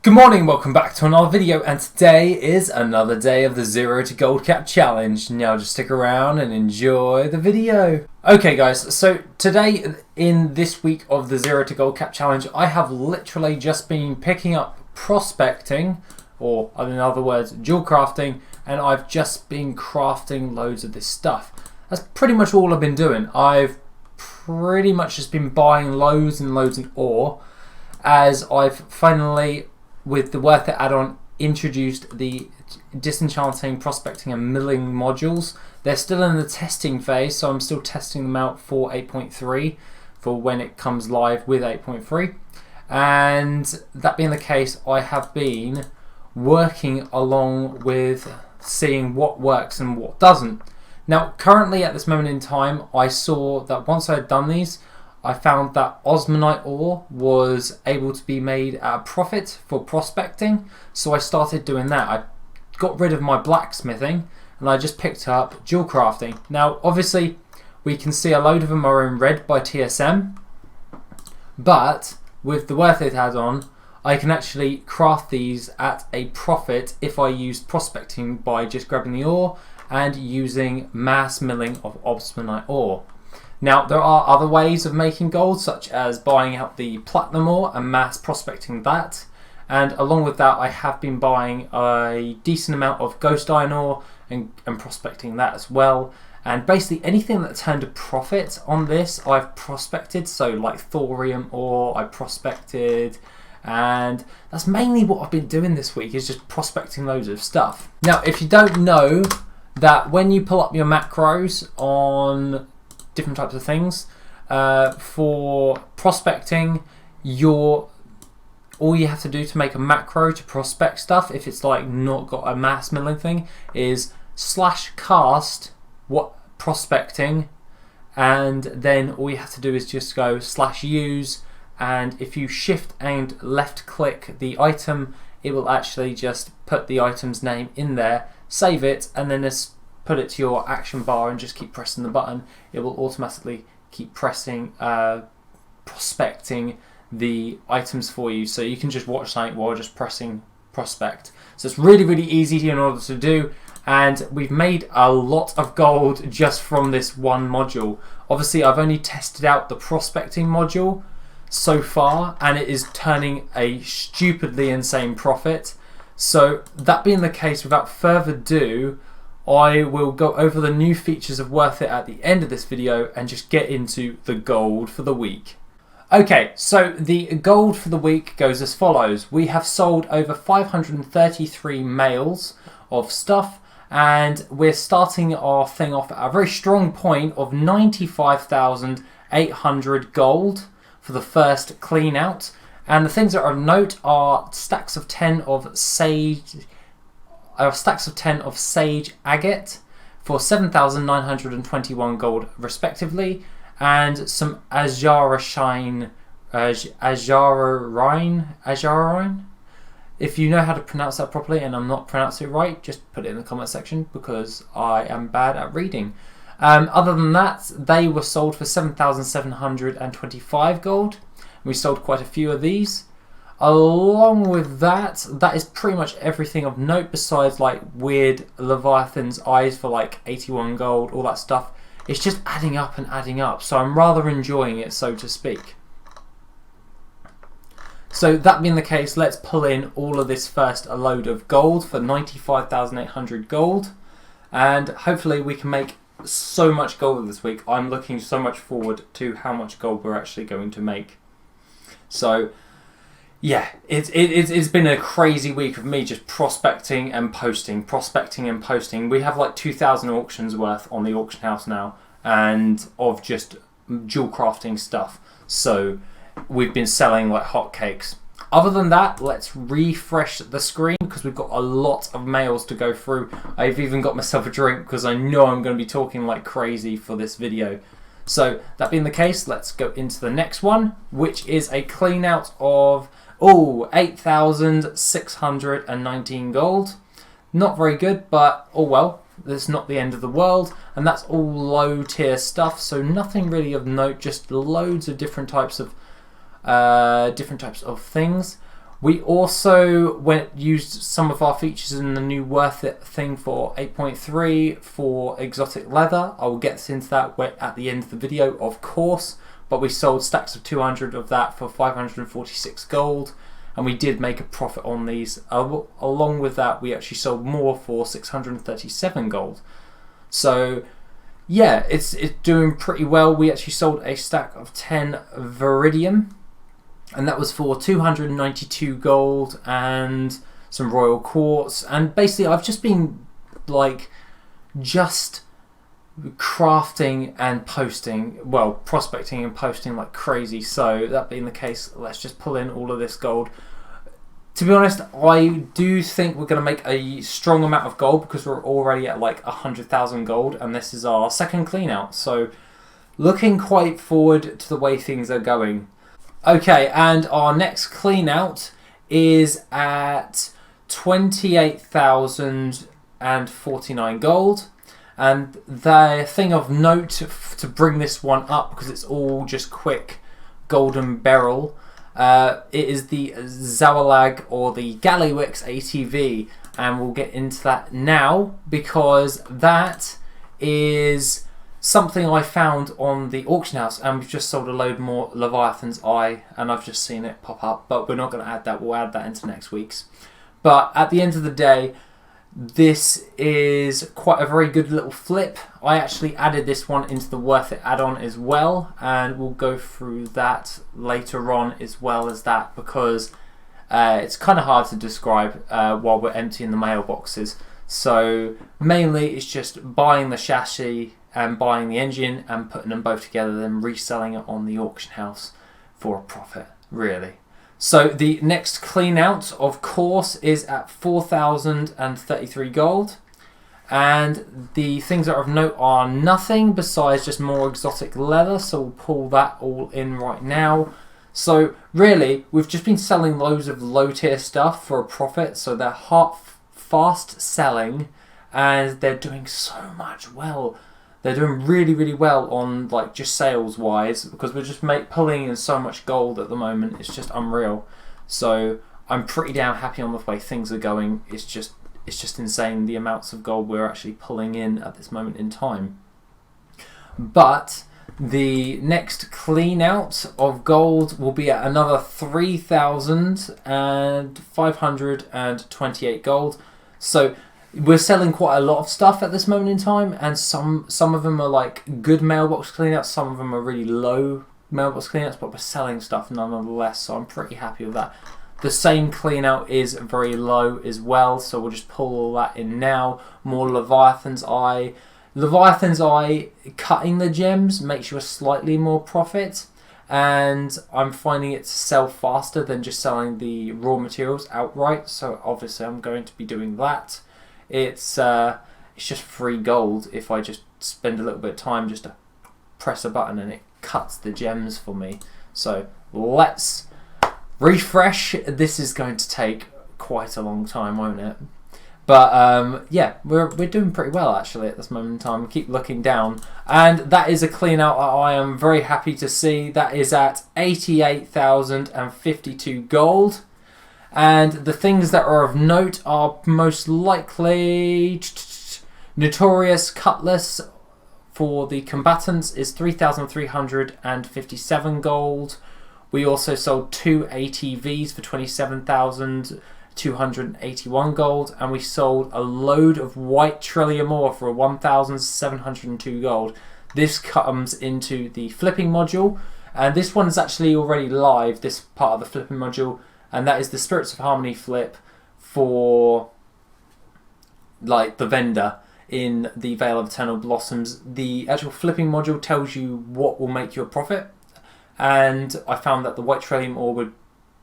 Good morning, welcome back to another video, and today is another day of the 0 to Gold Cap Challenge. Now just stick around and enjoy the video. Okay guys, so today in this week of the 0 to Gold Cap Challenge, I have literally just been picking up prospecting, or in other words, jewel crafting, and I've just been crafting loads of this stuff. That's pretty much all I've been doing. I've pretty much just been buying loads and loads of ore, as I've finally, with the Worth It add-on, introduced the disenchanting, prospecting and milling modules. They're still in the testing phase, so I'm still testing them out for 8.3 for when it comes live with 8.3. And that being the case, I have been working along with seeing what works and what doesn't. Now currently at this moment in time, I saw that once I had done these, I found that osmonite ore was able to be made at a profit for prospecting, so I started doing that. I got rid of my blacksmithing and I just picked up jewel crafting. Now obviously we can see a load of them are in red by TSM, but with the Worth It add-on I can actually craft these at a profit if I use prospecting by just grabbing the ore and using mass milling of osmonite ore. Now there are other ways of making gold, such as buying out the platinum ore and mass prospecting that, and along with that I have been buying a decent amount of ghost iron ore and prospecting that as well. And basically anything that turned a profit on this I've prospected, so like thorium ore I prospected, and that's mainly what I've been doing this week, is just prospecting loads of stuff. Now if you don't know that when you pull up your macros on different types of things, for prospecting, all you have to do to make a macro to prospect stuff, if it's like not got a mass milling thing, is /cast what prospecting, and then all you have to do is just go /use, and if you shift and left click the item, it will actually just put the item's name in there, save it, and then put it to your action bar and just keep pressing the button. It will automatically keep pressing, prospecting the items for you, so you can just watch something while just pressing prospect. So it's really easy in order to do, and we've made a lot of gold just from this one module. Obviously I've only tested out the prospecting module so far and it is turning a stupidly insane profit. So that being the case, without further ado, I will go over the new features of Worth It at the end of this video and just get into the gold for the week. Okay, so the gold for the week goes as follows. We have sold over 533 mails of stuff, and we're starting our thing off at a very strong point of 95,800 gold for the first clean out. And the things that are of note are stacks of 10 of sage agate for 7,921 gold respectively, and some azurine. If you know how to pronounce that properly and I'm not pronouncing it right, just put it in the comment section because I am bad at reading. Other than that, they were sold for 7,725 gold. We sold quite a few of these. Along with that, that is pretty much everything of note, besides like weird Leviathan's eyes for like 81 gold, all that stuff. It's just adding up and adding up, so I'm rather enjoying it, so to speak. So that being the case, let's pull in all of this first a load of gold for 95,800 gold, and hopefully we can make so much gold this week. I'm looking so much forward to how much gold we're actually going to make. So yeah, it's been a crazy week of me just prospecting and posting. We have like 2,000 auctions worth on the auction house now, and of just jewel crafting stuff. So we've been selling like hotcakes. Other than that, let's refresh the screen because we've got a lot of mails to go through. I've even got myself a drink because I know I'm going to be talking like crazy for this video. So that being the case, let's go into the next one, which is a clean out of 8,619 gold. Not very good, but oh well, that's not the end of the world, and that's all low tier stuff, so nothing really of note, just loads of different types of things. We also used some of our features in the new Worth It thing for 8.3 for exotic leather. I will get into that at the end of the video, of course, but we sold stacks of 200 of that for 546 gold, and we did make a profit on these. Along with that, we actually sold more for 637 gold. So yeah, it's doing pretty well. We actually sold a stack of 10 Viridium, and that was for 292 gold and some royal quartz. And basically I've just been like crafting and posting, well, prospecting and posting like crazy. So that being the case, let's just pull in all of this gold. To be honest, I do think we're going to make a strong amount of gold because we're already at like 100,000 gold, and this is our second clean out. So looking quite forward to the way things are going. Okay, and our next clean out is at 28,049 gold. And the thing of note to bring this one up, because it's all just quick golden beryl, it is the Zawalag or the Gallywix ATV, and we'll get into that now because that is something I found on the auction house, and we've just sold a load more Leviathan's Eye, and I've just seen it pop up, but we're not going to add that. We'll add that into next week's. But at the end of the day, this is quite a very good little flip. I actually added this one into the Worth It add-on as well, and we'll go through that later on as well as that, because it's kind of hard to describe while we're emptying the mailboxes. So mainly it's just buying the chassis and buying the engine and putting them both together, then reselling it on the auction house for a profit, really. So the next clean out, of course, is at 4,033 gold. And the things that are of note are nothing besides just more exotic leather, so we'll pull that all in right now. So really, we've just been selling loads of low tier stuff for a profit, so they're fast selling and they're doing so much well. They're doing really, really well on like just sales wise, because we're just pulling in so much gold at the moment. It's just unreal. So I'm pretty damn happy on the way things are going. It's just insane the amounts of gold we're actually pulling in at this moment in time. But the next clean out of gold will be at another 3,528 gold. So we're selling quite a lot of stuff at this moment in time, and some of them are like good mailbox cleanouts, some of them are really low mailbox cleanouts, but we're selling stuff nonetheless, so I'm pretty happy with that. The same cleanout is very low as well, so we'll just pull all that in now. More Leviathan's Eye. Leviathan's Eye, cutting the gems makes you a slightly more profit, and I'm finding it to sell faster than just selling the raw materials outright, so obviously I'm going to be doing that. It's just free gold if I just spend a little bit of time just to press a button and it cuts the gems for me. So let's refresh. This is going to take quite a long time, won't it? But yeah, we're doing pretty well actually at this moment in time. Keep looking down, and that is a clean out I am very happy to see. That is at 88,052 gold. And the things that are of note are most likely Notorious Cutlass for the combatants is 3,357 gold. We also sold 2 ATVs for 27,281 gold, and we sold a load of white trillium ore for 1,702 gold. This comes into the flipping module, and this one is actually already live, this part of the flipping module. And that is the Spirits of Harmony flip for like the vendor in the Vale of Eternal Blossoms. The actual flipping module tells you what will make you a profit, and I found that the white trillium ore would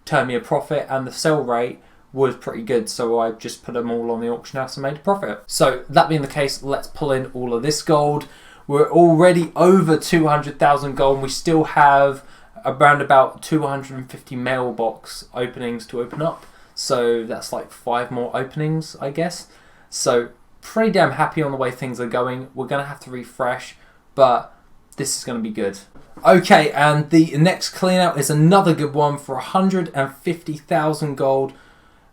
turn me a profit, and the sell rate was pretty good, so I just put them all on the auction house and made a profit. So that being the case, let's pull in all of this gold. We're already over 200,000 gold, and we still have around about 250 mailbox openings to open up, so that's like 5 more openings, I guess. So pretty damn happy on the way things are going. We're gonna have to refresh, but this is gonna be good. Okay, and the next clean out is another good one for 150,000 gold,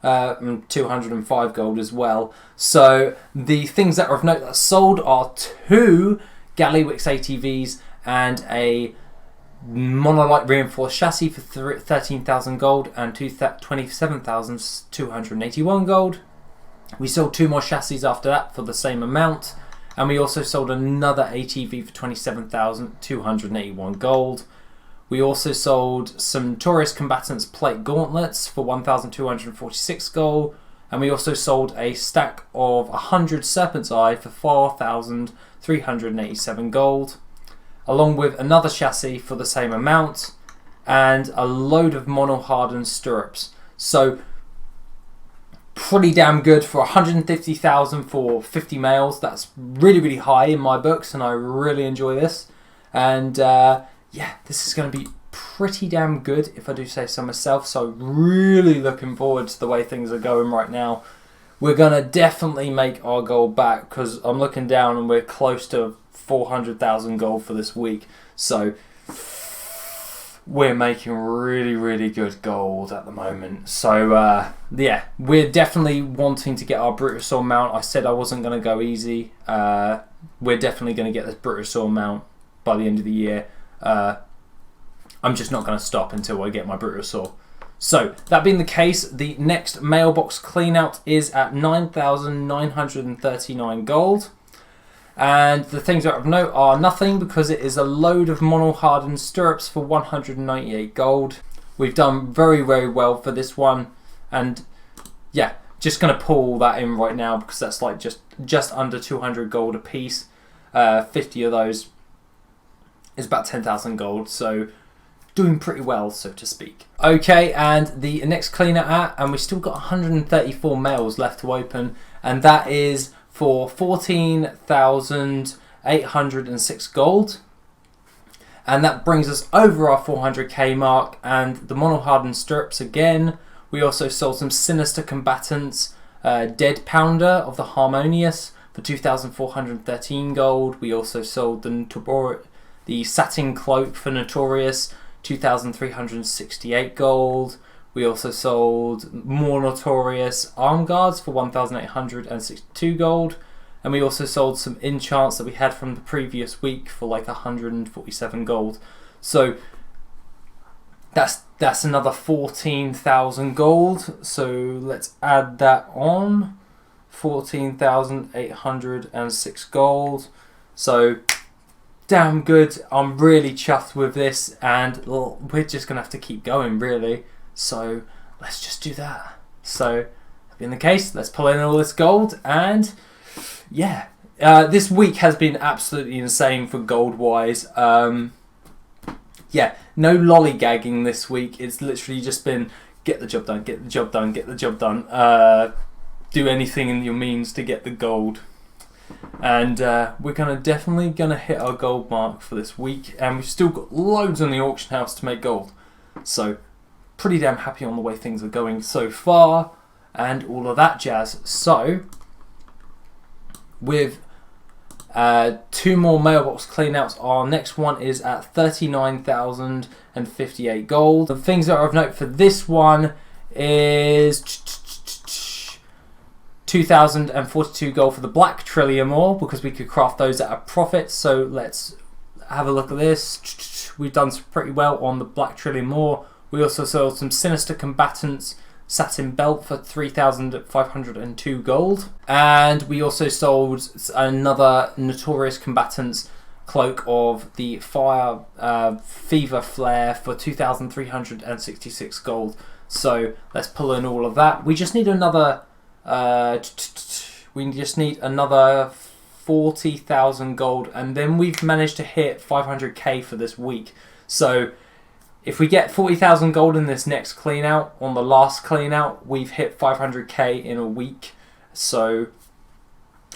205 gold as well. So the things that are of note that sold are 2 Gallywix ATVs and a monolite reinforced chassis for 13,000 gold and 27,281 gold. We sold 2 more chassis after that for the same amount, and we also sold another ATV for 27,281 gold. We also sold some Notorious Combatants plate gauntlets for 1,246 gold, and we also sold a stack of 100 Serpent's Eye for 4,387 gold, along with another chassis for the same amount, and a load of mono hardened stirrups. So pretty damn good for 150,000 for 50 males. That's really high in my books, and I really enjoy this. And yeah, this is going to be pretty damn good if I do say so myself. So really looking forward to the way things are going right now. We're going to definitely make our goal back, because I'm looking down and we're close to 400,000 gold for this week. So we're making really good gold at the moment. So yeah, we're definitely wanting to get our Brutosaur mount. I said I wasn't going to go easy. We're definitely going to get this Brutosaur mount by the end of the year. I'm just not going to stop until I get my Brutosaur. So that being the case, the next mailbox clean out is at 9,939 gold. And the things that are of note are nothing, because it is a load of mono hardened stirrups for 198 gold. We've done very well for this one, and yeah, just going to pull that in right now, because that's like just under 200 gold a piece. 50 of those is about 10,000 gold, so doing pretty well, so to speak. Okay, and the next cleaner and we still got 134 mails left to open, and that is for 14,806 gold, and that brings us over our 400k mark. And the mono hardened stirrups again. We also sold some Sinister Combatants, Dead Pounder of the Harmonious for 2,413 gold. We also sold the Satin Cloak for Notorious, 2,368 gold. We also sold more Notorious Arm Guards for 1,862 gold. And we also sold some enchants that we had from the previous week for like 147 gold. So that's another 14,000 gold. So let's add that on. 14,806 gold. So damn good. I'm really chuffed with this, and we're just gonna have to keep going really. So let's just do that. So that being the case, let's pull in all this gold, and yeah, this week has been absolutely insane for gold wise. Yeah, no lollygagging this week. It's literally just been get the job done, get the job done, get the job done. Do anything in your means to get the gold. And we're definitely gonna hit our gold mark for this week, and we've still got loads on the auction house to make gold. So pretty damn happy on the way things are going so far, and all of that jazz. So with 2 more mailbox cleanouts, our next one is at 39,058 gold. The things that are of note for this one is 2,042 gold for the Black Trillium ore, because we could craft those at a profit. So let's have a look at this. We've done pretty well on the Black Trillium ore. We also sold some Sinister Combatants Satin Belt for 3,502 gold. And we also sold another Notorious Combatants Cloak of the Fire Fever Flare for 2,366 gold. So let's pull in all of that. We just need another 40,000 gold, and then we've managed to hit 500k for this week. So if we get 40,000 gold in this next clean out, on the last clean out, we've hit 500k in a week. So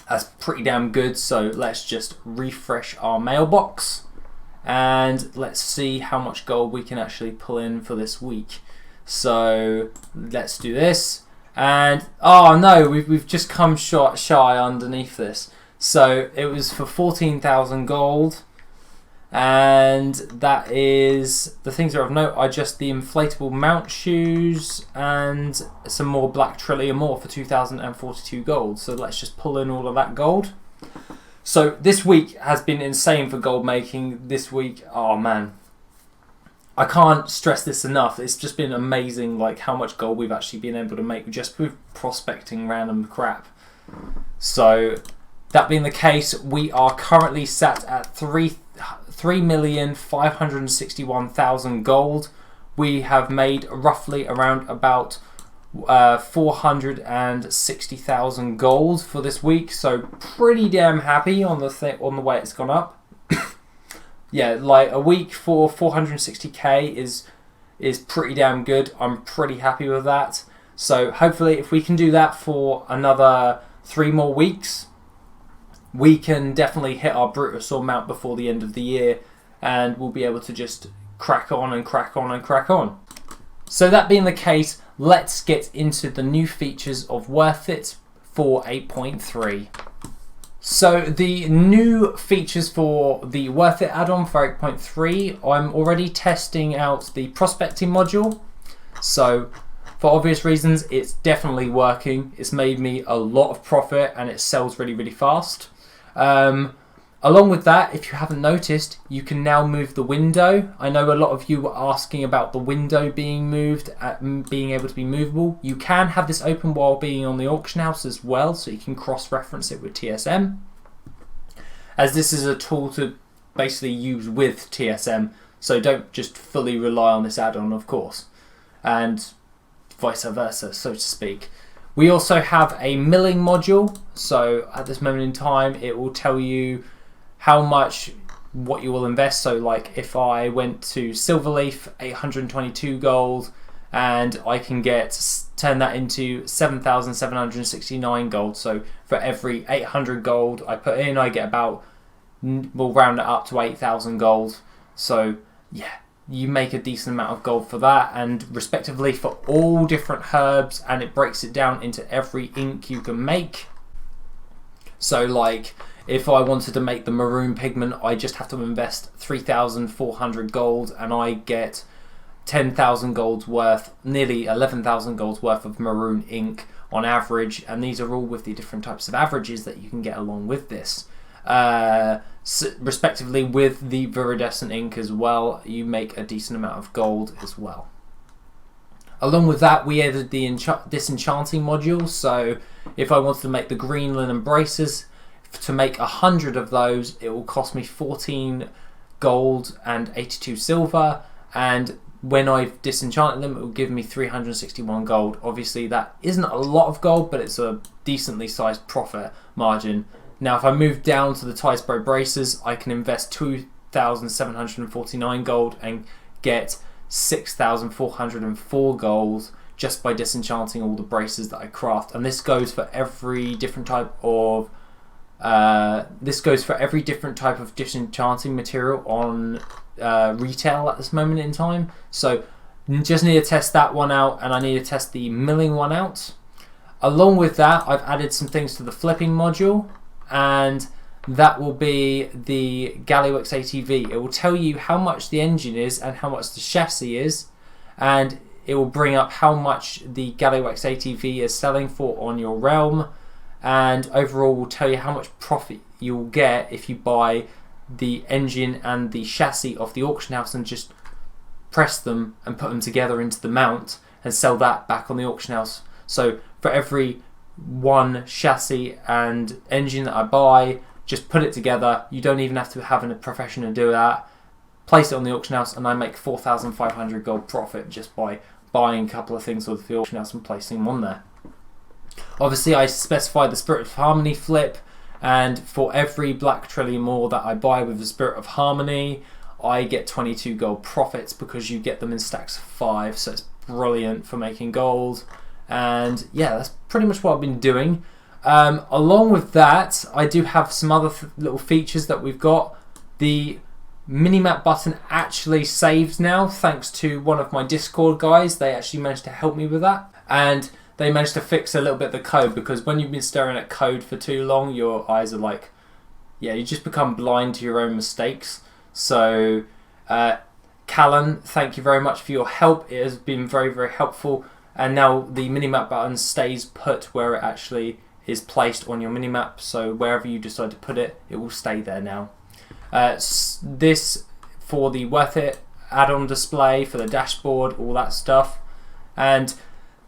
that's pretty damn good. So let's just refresh our mailbox, and let's see how much gold we can actually pull in for this week. So let's do this. And oh no, we've just come shy underneath this. So it was for 14,000 gold, And that is, the things that are of note are just the inflatable mount shoes and some more black trillium ore for 2042 gold. So let's just pull in all of that gold. So this week has been insane for gold making. This week, oh man, I can't stress this enough. It's just been amazing, like how much gold we've actually been able to make just with prospecting random crap. So that being the case, we are currently sat at 3,561,000 gold. We have made roughly around about 460,000 gold for this week, so pretty damn happy on the way it's gone up. Yeah, like a week for 460k is pretty damn good. I'm pretty happy with that. So hopefully, if we can do that for another 3 more weeks, we can definitely hit our Brutosaur mount before the end of the year, and we'll be able to just crack on and crack on and crack on. So that being the case, let's get into the new features of Worth It for 8.3. So the new features for the Worth It add-on for 8.3, I'm already testing out the prospecting module. So for obvious reasons, it's definitely working. It's made me a lot of profit and it sells really, really fast. Along with that, if you haven't noticed, you can now move the window. I know a lot of you were asking about the window being moved, being able to be movable. You can have this open while being on the auction house as well, so you can cross-reference it with TSM. As this is a tool to basically use with TSM, so don't just fully rely on this add-on, of course, and vice versa, so to speak. We also have a milling module, so at this moment in time, it will tell you how much, what you will invest. So like if I went to Silverleaf, 822 gold, and I can turn that into 7,769 gold. So for every 800 gold I put in, I get about, we'll round it up to 8,000 gold. So yeah, you make a decent amount of gold for that, and respectively for all different herbs, and it breaks it down into every ink you can make. So like, if I wanted to make the maroon pigment, I just have to invest 3,400 gold and I get 10,000 gold's worth, nearly 11,000 gold's worth of maroon ink on average, and these are all with the different types of averages that you can get along with this. Respectively with the viridescent ink as well, you make a decent amount of gold as well. Along with that, we added the disenchanting module, so if I wanted to make the green linen braces, to make 100 of those, it will cost me 14 gold and 82 silver, and when I've disenchanted them, it will give me 361 gold. Obviously, that isn't a lot of gold, but it's a decently sized profit margin. Now, if I move down to the Ticebro braces, I can invest 2,749 gold and get 6,404 gold just by disenchanting all the braces that I craft. And this goes for every different type of disenchanting material on retail at this moment in time. So just need to test that one out, and I need to test the milling one out. Along with that, I've added some things to the flipping module, and that will be the Gallywix ATV. It will tell you how much the engine is and how much the chassis is, and it will bring up how much the Gallywix ATV is selling for on your realm, and overall will tell you how much profit you'll get if you buy the engine and the chassis off the auction house and just press them and put them together into the mount and sell that back on the auction house. So for every one chassis and engine that I buy, just put it together. You don't even have to have a professional do that. Place it on the auction house, and I make 4,500 gold profit just by buying a couple of things off the auction house and placing them on there. Obviously, I specify the Spirit of Harmony flip, and for every black trillium ore that I buy with the Spirit of Harmony, I get 22 gold profits because you get them in stacks of 5, so it's brilliant for making gold. And yeah, that's pretty much what I've been doing. Along with that, I do have some other little features that we've got. The minimap button actually saves now, thanks to one of my Discord guys. They actually managed to help me with that, and they managed to fix a little bit of the code, because when you've been staring at code for too long, your eyes are like, yeah, you just become blind to your own mistakes. So Callan, thank you very much for your help. It has been very, very helpful. And now the minimap button stays put where it actually is placed on your minimap. So wherever you decide to put it, it will stay there now. This for the Worth It add-on display, for the dashboard, all that stuff. And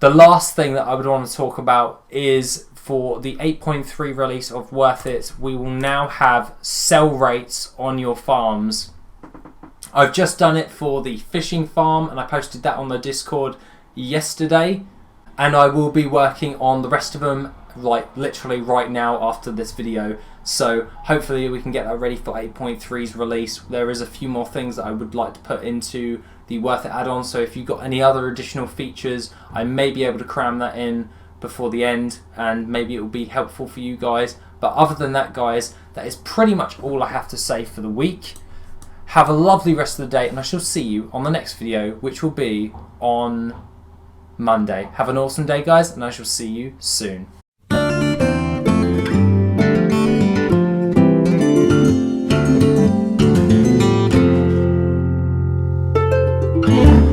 the last thing that I would want to talk about is for the 8.3 release of Worth It, we will now have sell rates on your farms. I've just done it for the fishing farm and I posted that on the Discord yesterday, and I will be working on the rest of them like literally right now after this video. So hopefully we can get that ready for 8.3's release. There is a few more things that I would like to put into the Worth It add-on, so if you've got any other additional features, I may be able to cram that in before the end, and maybe it will be helpful for you guys. But other than that, guys, that is pretty much all I have to say for the week. Have a lovely rest of the day, and I shall see you on the next video, which will be on Monday. Have an awesome day, guys, and I shall see you soon. Yeah.